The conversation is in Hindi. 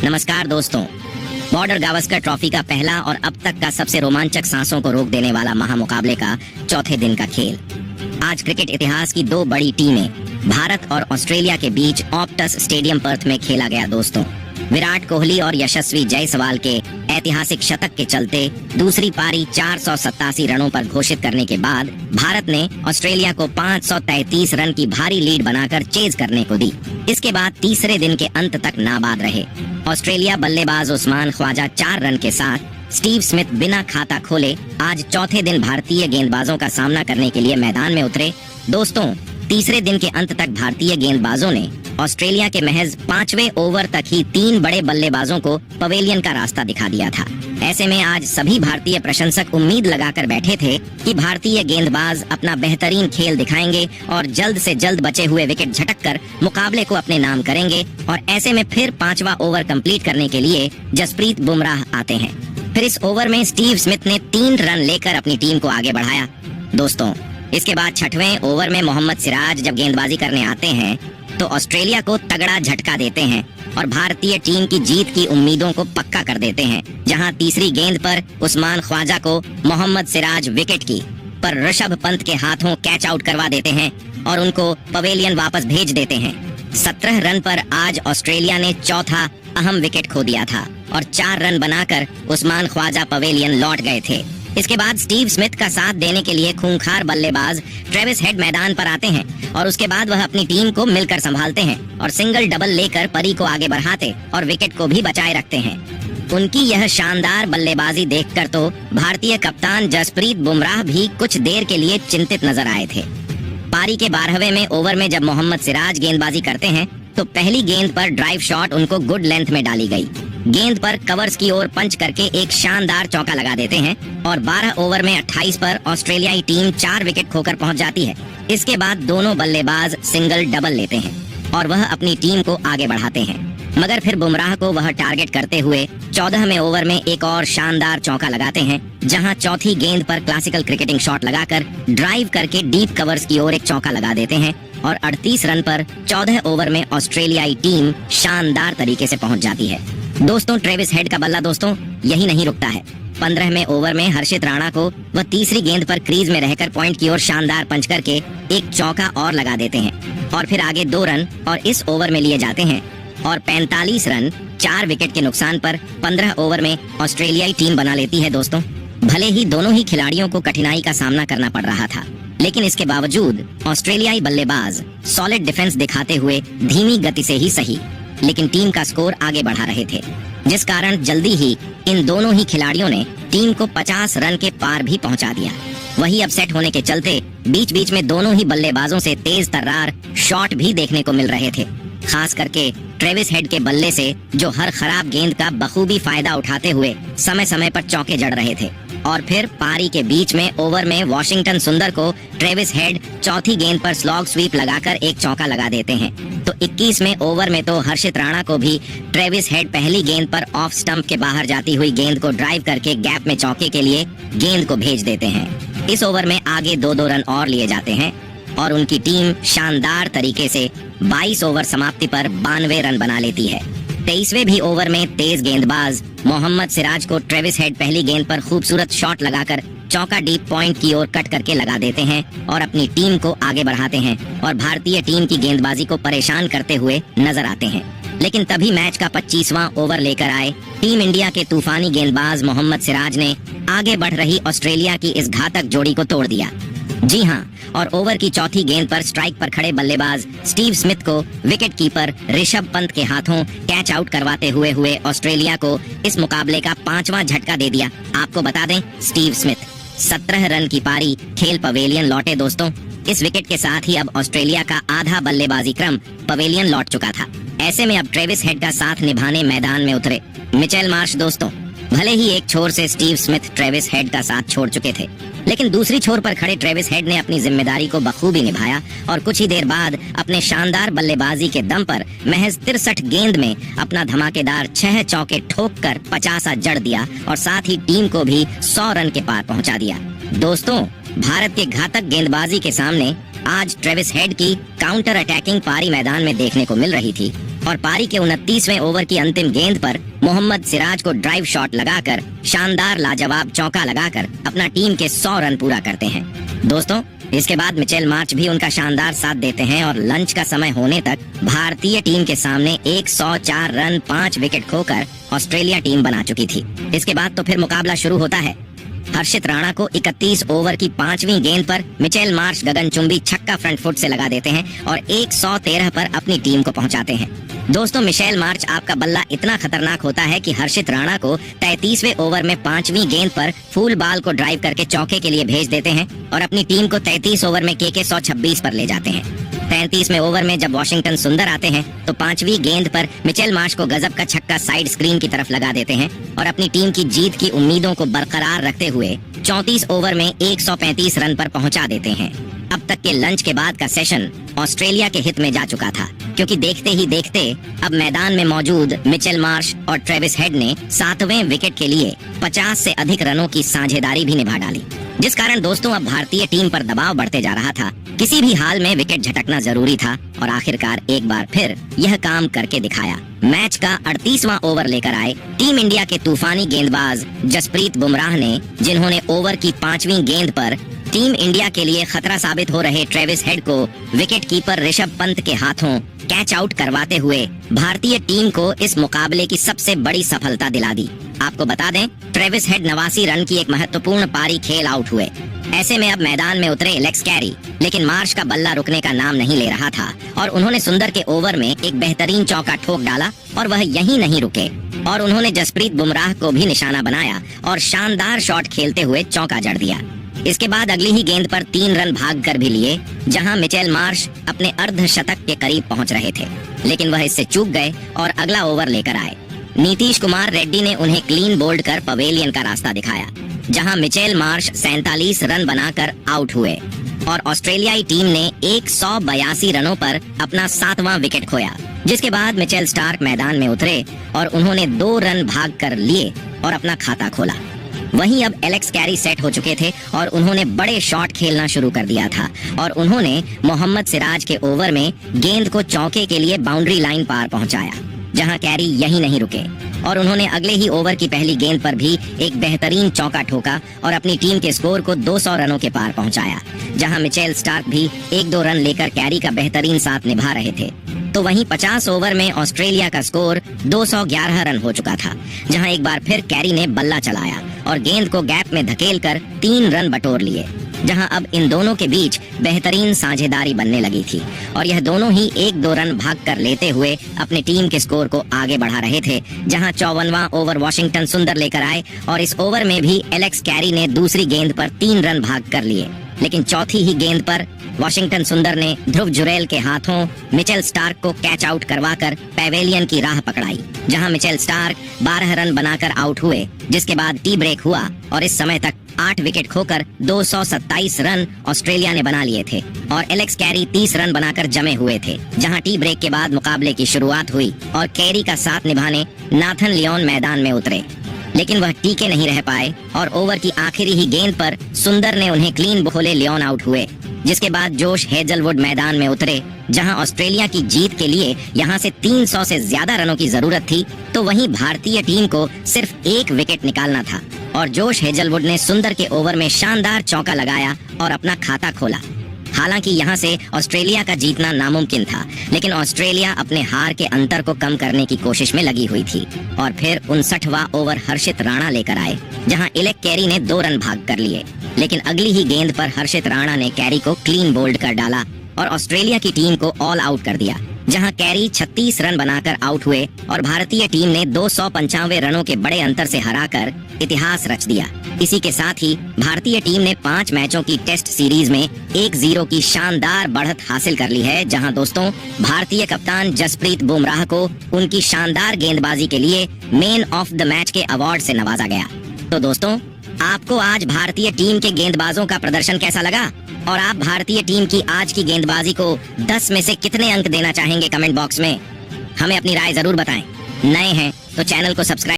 नमस्कार दोस्तों। बॉर्डर गावस्कर ट्रॉफी का पहला और अब तक का सबसे रोमांचक सांसों को रोक देने वाला महामुकाबले का चौथे दिन का खेल आज क्रिकेट इतिहास की दो बड़ी टीमें भारत और ऑस्ट्रेलिया के बीच ऑप्टस स्टेडियम पर्थ में खेला गया। दोस्तों, विराट कोहली और यशस्वी जायसवाल के ऐतिहासिक शतक के चलते दूसरी पारी 487 रनों पर घोषित करने के बाद भारत ने ऑस्ट्रेलिया को 533 रन की भारी लीड बनाकर चेज करने को दी। इसके बाद तीसरे दिन के अंत तक नाबाद रहे। ऑस्ट्रेलिया बल्लेबाज उस्मान ख्वाजा 4 रन के साथ स्टीव स्मिथ बिना खाता खोले आज चौथे दिन भारतीय गेंदबाजों का सामना करने के लिए मैदान में उतरे। दोस्तों, तीसरे दिन के अंत तक भारतीय गेंदबाजों ने ऑस्ट्रेलिया के महज 5वें ओवर तक ही 3 बड़े बल्लेबाजों को पवेलियन का रास्ता दिखा दिया था। ऐसे में आज सभी भारतीय प्रशंसक उम्मीद लगाकर बैठे थे कि भारतीय गेंदबाज अपना बेहतरीन खेल दिखाएंगे और जल्द से जल्द बचे हुए विकेट झटक कर मुकाबले को अपने नाम करेंगे। और ऐसे में फिर 5वां ओवर कंप्लीट करने के लिए जसप्रीत बुमराह आते हैं। फिर इस ओवर में स्टीव स्मिथ ने 3 रन लेकर अपनी टीम को आगे बढ़ाया। दोस्तों, इसके बाद 6वें ओवर में मोहम्मद सिराज जब गेंदबाजी करने आते हैं तो ऑस्ट्रेलिया को तगड़ा झटका देते हैं और भारतीय टीम की जीत की उम्मीदों को पक्का कर देते हैं। जहां तीसरी गेंद पर उस्मान ख्वाजा को मोहम्मद सिराज विकेट की पर ऋषभ पंत के हाथों कैच आउट करवा देते हैं और उनको पवेलियन वापस भेज देते हैं। 17 रन पर आज ऑस्ट्रेलिया ने चौथा अहम विकेट खो दिया था और 4 रन बनाकर उस्मान ख्वाजा पवेलियन लौट गए थे। इसके बाद स्टीव स्मिथ का साथ देने के लिए खूंखार बल्लेबाज ट्रेविस हेड मैदान पर आते हैं और उसके बाद वह अपनी टीम को मिलकर संभालते हैं और सिंगल डबल लेकर परी को आगे बढ़ाते और विकेट को भी बचाए रखते हैं। उनकी यह शानदार बल्लेबाजी देखकर तो भारतीय कप्तान जसप्रीत बुमराह भी कुछ देर के लिए चिंतित नजर आए थे। पारी के 12वें ओवर में जब मोहम्मद सिराज गेंदबाजी करते हैं तो पहली गेंद पर ड्राइव शॉट उनको गुड लेंथ में डाली गई। गेंद पर कवर्स की ओर पंच करके एक शानदार चौका लगा देते हैं और 12 ओवर में 28 पर ऑस्ट्रेलियाई टीम 4 विकेट खोकर पहुंच जाती है। इसके बाद दोनों बल्लेबाज सिंगल डबल लेते हैं और वह अपनी टीम को आगे बढ़ाते हैं। मगर फिर बुमराह को वह टारगेट करते हुए 14वें ओवर में एक और शानदार चौका लगाते हैं, जहां चौथी गेंद पर क्लासिकल क्रिकेटिंग शॉट लगाकर ड्राइव करके डीप कवर्स की ओर एक चौका लगा देते हैं और 38 रन पर 14 ओवर में ऑस्ट्रेलियाई टीम शानदार तरीके से पहुंच जाती है। दोस्तों, ट्रेविस हेड का बल्ला दोस्तों यही नहीं रुकता है। 15वें ओवर में हर्षित राणा को वह तीसरी गेंद पर क्रीज में रहकर पॉइंट की ओर शानदार पंच करके एक चौका और लगा देते हैं और फिर आगे 2 रन और इस ओवर में लिए जाते हैं और 45 रन 4 विकेट के नुकसान पर 15 ओवर में ऑस्ट्रेलियाई टीम बना लेती है। दोस्तों, भले ही दोनों ही खिलाड़ियों को कठिनाई का सामना करना पड़ रहा था, लेकिन इसके बावजूद ऑस्ट्रेलियाई बल्लेबाज सॉलिड डिफेंस दिखाते हुए धीमी गति से ही सही लेकिन टीम का स्कोर आगे बढ़ा रहे थे, जिस कारण जल्दी ही इन दोनों ही खिलाड़ियों ने टीम को 50 रन के पार भी पहुंचा दिया। वही अपसेट होने के चलते बीच बीच में दोनों ही बल्लेबाजों से तेज तर्रार शॉट भी देखने को मिल रहे थे, खास करके ट्रेविस हेड के बल्ले से जो हर खराब गेंद का बखूबी फायदा उठाते हुए समय समय पर चौके जड़ रहे थे। और फिर पारी के बीच में ओवर में वॉशिंगटन सुंदर को ट्रेविस हेड चौथी गेंद पर स्लॉग स्वीप लगाकर एक चौका लगा देते हैं। तो 21वें ओवर में तो हर्षित राणा को भी ट्रेविस हेड पहली गेंद पर ऑफ स्टंप के बाहर जाती हुई गेंद को ड्राइव करके गैप में चौके के लिए गेंद को भेज देते हैं। इस ओवर में आगे 2-2 रन और लिए जाते हैं और उनकी टीम शानदार तरीके से 22 ओवर समाप्ति पर 92 रन बना लेती है। 23वें भी ओवर में तेज गेंदबाज मोहम्मद सिराज को ट्रेविस हेड पहली गेंद पर खूबसूरत शॉट लगाकर चौका डीप पॉइंट की ओर कट करके लगा देते हैं और अपनी टीम को आगे बढ़ाते हैं और भारतीय टीम की गेंदबाजी को परेशान करते हुए नजर आते हैं। लेकिन तभी मैच का 25वां ओवर लेकर आए टीम इंडिया के तूफानी गेंदबाज मोहम्मद सिराज ने आगे बढ़ रही ऑस्ट्रेलिया की इस घातक जोड़ी को तोड़ दिया। जी हाँ, और ओवर की चौथी गेंद पर स्ट्राइक पर खड़े बल्लेबाज स्टीव स्मिथ को विकेट कीपर ऋषभ पंत के हाथों कैच आउट करवाते हुए ऑस्ट्रेलिया को इस मुकाबले का 5वां झटका दे दिया। आपको बता दें, स्टीव स्मिथ 17 रन की पारी खेल पवेलियन लौटे। दोस्तों, इस विकेट के साथ ही अब ऑस्ट्रेलिया का आधा बल्लेबाजी क्रम पवेलियन लौट चुका था। ऐसे में अब ट्रेविस हेड का साथ निभाने मैदान में उतरे मिचेल मार्श। दोस्तों, भले ही एक छोर से स्टीव स्मिथ ट्रेविस हेड का साथ छोड़ चुके थे, लेकिन दूसरी छोर पर खड़े ट्रेविस हेड ने अपनी जिम्मेदारी को बखूबी निभाया और कुछ ही देर बाद अपने शानदार बल्लेबाजी के दम पर महज 63 गेंद में अपना धमाकेदार 6 चौके ठोककर 50 जड़ दिया और साथ ही टीम को भी 100 रन के पार पहुंचा दिया। दोस्तों, भारत के घातक गेंदबाजी के सामने आज ट्रेविस हेड की काउंटर अटैकिंग पारी मैदान में देखने को मिल रही थी। और पारी के 29वें ओवर की अंतिम गेंद पर मोहम्मद सिराज को ड्राइव शॉट लगाकर शानदार लाजवाब चौका लगाकर अपना टीम के 100 रन पूरा करते हैं। दोस्तों, इसके बाद मिचेल मार्श भी उनका शानदार साथ देते हैं और लंच का समय होने तक भारतीय टीम के सामने 104 रन 5 विकेट खोकर ऑस्ट्रेलिया टीम बना चुकी थी। इसके बाद तो फिर मुकाबला शुरू होता है। हर्षित राणा को 31 ओवर की 5वीं गेंद पर मिचेल मार्श गगनचुंबी छक्का फ्रंट फुट से लगा देते हैं और 113 पर अपनी टीम को पहुंचाते हैं। दोस्तों, मिचेल मार्श आपका बल्ला इतना खतरनाक होता है कि हर्षित राणा को 33वें ओवर में 5वीं गेंद पर फुल बॉल को ड्राइव करके चौके के लिए भेज देते हैं और अपनी टीम को 33 ओवर में के 126 पर ले जाते हैं। 33वें ओवर में जब वॉशिंगटन सुंदर आते हैं तो 5वीं गेंद पर मिचेल मार्श को गजब का छक्का साइड स्क्रीन की तरफ लगा देते हैं और अपनी टीम की जीत की उम्मीदों को बरकरार रखते हुए 34 ओवर में 135 रन पर पहुंचा देते हैं। अब तक के लंच के बाद का सेशन ऑस्ट्रेलिया के हित में जा चुका था, क्योंकि देखते ही देखते अब मैदान में मौजूद मिचेल मार्श और ट्रेविस हेड ने 7वें विकेट के लिए 50 से अधिक रनों की साझेदारी भी निभा डाली, जिस कारण दोस्तों अब भारतीय टीम पर दबाव बढ़ते जा रहा था। किसी भी हाल में विकेट झटकना जरूरी था और आखिरकार एक बार फिर यह काम करके दिखाया। मैच का 38वां ओवर लेकर आए टीम इंडिया के तूफानी गेंदबाज जसप्रीत बुमराह ने, जिन्होंने ओवर की 5वीं गेंद पर टीम इंडिया के लिए खतरा साबित हो रहे ट्रेविस हेड को विकेट कीपर ऋषभ पंत के हाथों कैच आउट करवाते हुए भारतीय टीम को इस मुकाबले की सबसे बड़ी सफलता दिला दी। आपको बता दें, ट्रेविस हेड 89 रन की एक महत्वपूर्ण पारी खेल आउट हुए। ऐसे में अब मैदान में उतरे एलेक्स कैरी, लेकिन मार्श का बल्ला रुकने का नाम नहीं ले रहा था और उन्होंने सुंदर के ओवर में एक बेहतरीन चौका ठोक डाला और वह यहीं नहीं रुके और उन्होंने जसप्रीत बुमराह को भी निशाना बनाया और शानदार शॉट खेलते हुए चौका जड़ दिया। इसके बाद अगली ही गेंद पर 3 रन भाग कर भी लिए, जहां मिचेल मार्श अपने अर्धशतक के करीब पहुंच रहे थे, लेकिन वह इससे चूक गए और अगला ओवर लेकर आए। नीतीश कुमार रेड्डी ने उन्हें क्लीन बोल्ड कर पवेलियन का रास्ता दिखाया, जहां मिचेल मार्श 47 रन बनाकर आउट हुए और ऑस्ट्रेलियाई टीम ने 182 रनों पर अपना 7वां विकेट खोया। जिसके बाद मिचेल स्टार्क मैदान में उतरे और उन्होंने 2 रन भाग कर लिए और अपना खाता खोला। वहीं अब एलेक्स कैरी सेट हो चुके थे और उन्होंने बड़े शॉट खेलना शुरू कर दिया था और उन्होंने मोहम्मद सिराज के ओवर में गेंद को चौके के लिए बाउंड्री लाइन पार पहुंचाया, जहां कैरी यहीं नहीं रुके और उन्होंने अगले ही ओवर की पहली गेंद पर भी एक बेहतरीन चौका ठोका और अपनी टीम के स्कोर को 200 रनों के पार पहुंचाया, जहां मिचेल स्टार्क भी 1-2 रन लेकर कैरी का बेहतरीन साथ निभा रहे थे। तो वहीं 50 ओवर में ऑस्ट्रेलिया का स्कोर 211 रन हो चुका था, जहां एक बार फिर कैरी ने बल्ला चलाया और गेंद को गैप में धकेलकर 3 रन बटोर लिए, जहां अब इन दोनों के बीच बेहतरीन साझेदारी बनने लगी थी और यह दोनों ही 1-2 रन भाग कर लेते हुए अपने टीम के स्कोर को आगे बढ़ा रहे थे। जहां 54वां ओवर वॉशिंगटन सुंदर लेकर आए और इस ओवर में भी एलेक्स कैरी ने दूसरी गेंद पर 3 रन भाग कर लिए, लेकिन चौथी ही गेंद पर वॉशिंगटन सुंदर ने ध्रुव जुरैल के हाथों मिचेल स्टार्क को कैच आउट करवाकर पैवेलियन की राह पकड़ाई, जहां मिचेल स्टार्क 12 रन बनाकर आउट हुए, जिसके बाद टी ब्रेक हुआ और इस समय तक 8 विकेट खोकर 227 रन ऑस्ट्रेलिया ने बना लिए थे और एलेक्स कैरी 30 रन बनाकर जमे हुए थे। जहां टी ब्रेक के बाद मुकाबले की शुरुआत हुई और कैरी का साथ निभाने नाथन लियोन मैदान में उतरे, लेकिन वह टीके नहीं रह पाए और ओवर की आखिरी ही गेंद पर सुंदर ने उन्हें क्लीन बोले लियोन आउट हुए। जिसके बाद जोश हेजलवुड मैदान में उतरे, जहां ऑस्ट्रेलिया की जीत के लिए यहां से 300 से ज्यादा रनों की जरूरत थी, तो वहीं भारतीय टीम को सिर्फ 1 विकेट निकालना था और जोश हेजलवुड ने सुंदर के ओवर में शानदार चौका लगाया और अपना खाता खोला। हालांकि यहां से ऑस्ट्रेलिया का जीतना नामुमकिन था, लेकिन ऑस्ट्रेलिया अपने हार के अंतर को कम करने की कोशिश में लगी हुई थी और फिर 59वां ओवर हर्षित राणा लेकर आए, जहां एलेक्स कैरी ने 2 रन भाग कर लिए, लेकिन अगली ही गेंद पर हर्षित राणा ने कैरी को क्लीन बोल्ड कर डाला और ऑस्ट्रेलिया की टीम को ऑल आउट कर दिया, जहां कैरी 36 रन बनाकर आउट हुए और भारतीय टीम ने 295 रनों के बड़े अंतर से हराकर इतिहास रच दिया। इसी के साथ ही भारतीय टीम ने 5 मैचों की टेस्ट सीरीज में 1-0 की शानदार बढ़त हासिल कर ली है, जहां दोस्तों भारतीय कप्तान जसप्रीत बुमराह को उनकी शानदार गेंदबाजी के लिए मैन ऑफ द मैच के अवार्ड से नवाजा गया। तो दोस्तों, आपको आज भारतीय टीम के गेंदबाजों का प्रदर्शन कैसा लगा और आप भारतीय टीम की आज की गेंदबाजी को 10 में से कितने अंक देना चाहेंगे? कमेंट बॉक्स में हमें अपनी राय जरूर बताएं। नए हैं तो चैनल को सब्सक्राइब